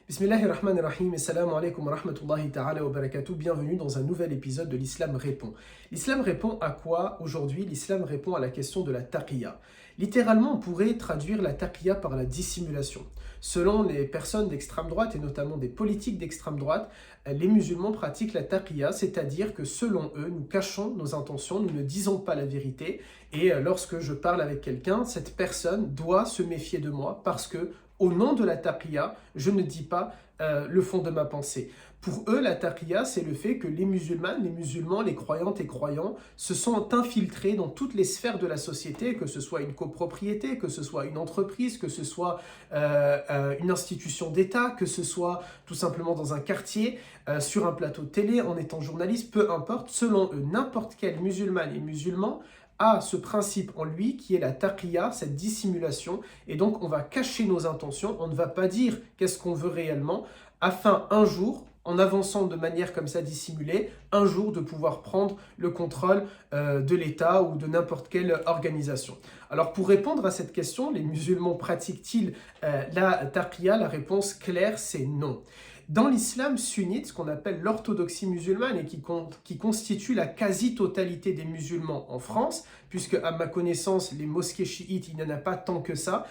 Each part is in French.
Bismillahirrahmanirrahim, assalamu alaikum wa rahmatullahi ta'ala wa barakatuh. Bienvenue dans un nouvel épisode de l'Islam répond. L'Islam répond à quoi aujourd'hui? L'Islam répond à la question de la taqiyya. Littéralement, on pourrait traduire la taqiyya par la dissimulation. Selon les personnes d'extrême droite et notamment des politiques d'extrême droite, les musulmans pratiquent la taqiyya, c'est-à-dire que selon eux, nous cachons nos intentions, nous ne disons pas la vérité et lorsque je parle avec quelqu'un, cette personne doit se méfier de moi parce que au nom de la taqiyya, je ne dis pas le fond de ma pensée. Pour eux, la taqiyya, c'est le fait que les musulmans, les croyantes et croyants se sont infiltrés dans toutes les sphères de la société, que ce soit une copropriété, que ce soit une entreprise, que ce soit une institution d'État, que ce soit tout simplement dans un quartier, sur un plateau de télé, en étant journaliste, peu importe. Selon eux, n'importe quel musulman et musulman a ce principe en lui qui est la taqiyya, cette dissimulation, et donc on va cacher nos intentions, on ne va pas dire qu'est-ce qu'on veut réellement, afin un jour, en avançant de manière comme ça dissimulée, un jour de pouvoir prendre le contrôle de l'État ou de n'importe quelle organisation. Alors pour répondre à cette question, les musulmans pratiquent-ils la taqiyya? La réponse claire c'est non. Dans l'islam sunnite, ce qu'on appelle l'orthodoxie musulmane et qui constitue la quasi-totalité des musulmans en France, puisque à ma connaissance, les mosquées chiites, il n'y en a pas tant que ça,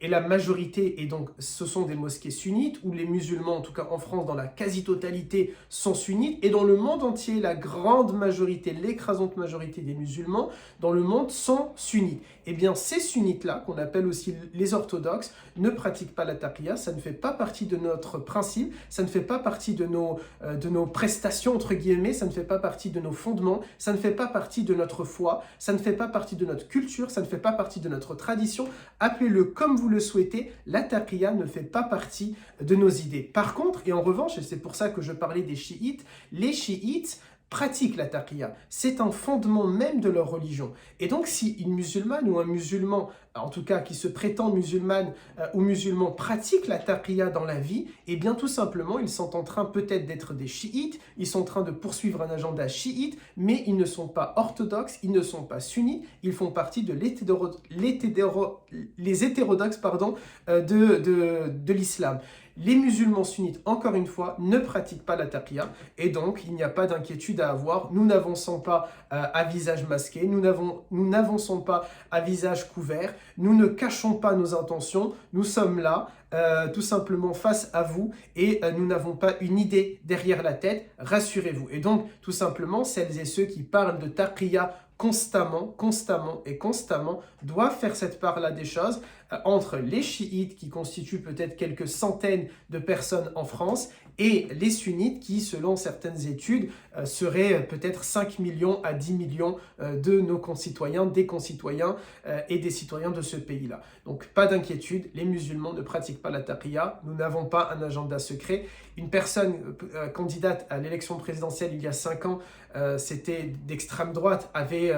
et la majorité, et donc ce sont des mosquées sunnites, où les musulmans, en tout cas en France, dans la quasi-totalité, sont sunnites, et dans le monde entier, la grande majorité, l'écrasante majorité des musulmans dans le monde sont sunnites. Eh bien, ces sunnites-là, qu'on appelle aussi les orthodoxes, ne pratiquent pas la taqiyya, ça ne fait pas partie de notre principe, ça ne fait pas partie de nos prestations, entre guillemets, ça ne fait pas partie de nos fondements, ça ne fait pas partie de notre foi, ça ne fait pas partie de notre culture, ça ne fait pas partie de notre tradition. Appelez-le comme vous le souhaitez, la taqiyya ne fait pas partie de nos idées. Par contre, et en revanche, et c'est pour ça que je parlais des chiites, les chiites pratiquent la taqiyya. C'est un fondement même de leur religion. Et donc, si une musulmane ou un musulman, en tout cas qui se prétend musulmane ou musulman, pratique la taqiyya dans la vie, eh bien tout simplement, ils sont en train peut-être d'être des chiites, ils sont en train de poursuivre un agenda chiite, mais ils ne sont pas orthodoxes, ils ne sont pas sunnites, ils font partie de les hétérodoxes de l'islam. Les musulmans sunnites, encore une fois, ne pratiquent pas la taqiyya et donc il n'y a pas d'inquiétude à avoir. Nous n'avançons pas à visage masqué, nous n'avançons pas à visage couvert, nous ne cachons pas nos intentions, nous sommes là tout simplement face à vous et nous n'avons pas une idée derrière la tête, rassurez-vous. Et donc tout simplement, celles et ceux qui parlent de taqiyya constamment doivent faire cette part-là des choses entre les chiites qui constituent peut-être quelques centaines de personnes en France et les sunnites qui, selon certaines études, seraient peut-être 5 millions à 10 millions de nos concitoyens, des concitoyens et des citoyens de ce pays-là. Donc pas d'inquiétude, les musulmans ne pratiquent pas la taqiyya, nous n'avons pas un agenda secret. Une personne candidate à l'élection présidentielle il y a 5 ans, c'était d'extrême droite, avait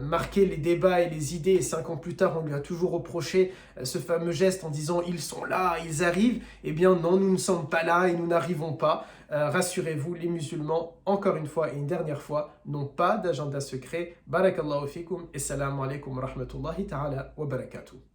marqué les débats et les idées et 5 ans plus tard on lui a toujours reproché ce fameux geste en disant ils sont là, ils arrivent. Eh bien non, nous ne sommes pas là et nous n'arrivons pas. Rassurez-vous, les musulmans, encore une fois et une dernière fois, n'ont pas d'agenda secret. Barakallahu fikum et salam alaikum wa rahmatullahi ta'ala wa barakatuh.